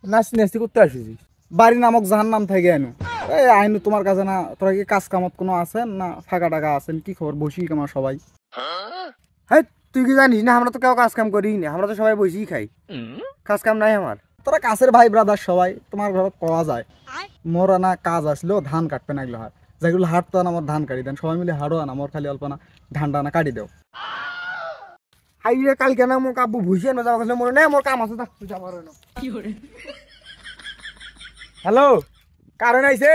নাচি নাচি করতে আসিস বাড়ি নামক জাহান্নাম থেকে আইনু এই আইনু তোমার কাছে না তোরা কি কাজ কামত কোনো আছেন না ফাঁকা টাকা আছেন কি খবর বসি কামার সবাই হ্যাঁ তুই কি জানিস না আমরা তো কেউ কাজ কাম করি না আমরা তো সবাই বসেই খাই কাজ কাম নাই আমার তোরা কাছের ভাই ব্রাদার সবাই তোমার ঘরে পাওয়া যায় মোর না কাজ আসলো ধান কাটবে না এগুলো হাট যেগুলো হাঁটতো না আমার ধান কাটি দেন সবাই মিলে হাঁড়ো না মোর খালি অল্প না ধানটা না কাটি দেও হাইরে কালকে না মোক আব্বু ভুইছে না যাওয়া মনে নেই মোর কাম আছে না তুই যাবার না হ্যালো কারণ আইছে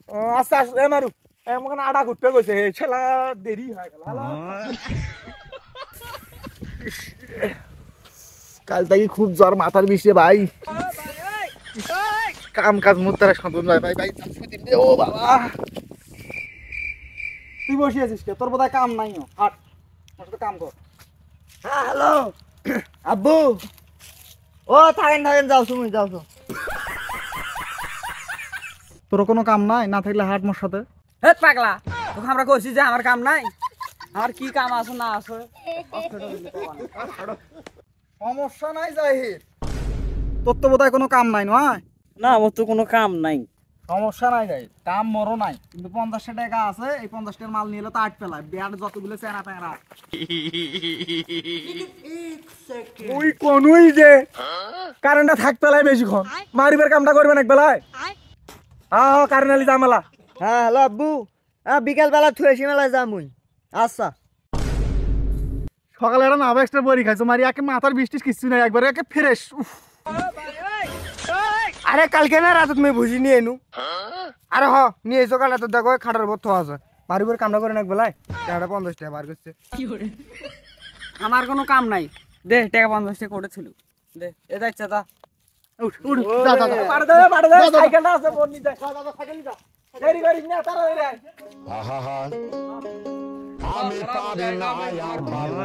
ও আচ্ছা এ মারু এমন আডা ঘুরতে গেছে ছেলা দেরি হয়ে গেল কাল থেকে খুব জ্বর মাথার বিষে ভাই কাম কাজ মুতারা সন্তুন ভাই ভাই ভাই ও বাবা তুই বসে আছিস কে তোর বোধহয় কাম নাই হাট তোর তো কাম কর হ্যাঁ হ্যালো আব্বু ও থাকেন থাকেন যাও তুমি যাও তোর কোনো কাম নাই না থাকলে হাট মোর সাথে হে পাগলা তোকে আমরা কইছি যে আমার কাম নাই আর কি কাম আছে না আছে সমস্যা নাই জাহির তোর তো বোধহয় কোনো কাম নাই নয় না আমার তো কোনো কাম নাই সমস্যা নাই যাই কাম মরো নাই কিন্তু 50 টাকা আছে এই 50 টাকার মাল নিয়ে এলো তো আট পেলায় বিয়ার যতগুলো চেনা প্যাঁরা ওই কোনই যে কারেন্টটা থাকতে লাই বেশিক্ষণ মারিবার কামটা করবেন এক বেলায় হ্যাঁ কারেন্ট আলি জামেলা হ্যাঁ হ্যালো আব্বু হ্যাঁ বিকাল বেলা থুয়েছি মেলায় যাম মুই আচ্ছা সকালে একটা নাভা এক্সট্রা বড়ি খাইছো মারি একে মাথার বৃষ্টিস কিছু নাই একবারে একে ফ্রেশ আরে কালকে না রাতে তুমি বুঝি নিয়ে এনু আরে হ নিয়ে এসো কাল তো দেখো খাটার পর আছে মারিবার কামটা করে এক বেলায় টাকাটা 50 টাকা বার করছে আমার কোনো কাম নাই দে টাকা 50 টাকা করেছিল দে এ যাচ্ছে তা উঠ উঠ যা যা পাড়ে দে সাইকেলটা আছে বোন নি দে সাইকেল নি যা দেরি করিস না তারা রে আহা আমি পারি না আর ভালো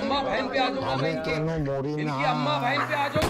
अम्मा बहन पे आ जाओ আমি কেন মরি না इनकी अम्मा बहन पे आ जाओ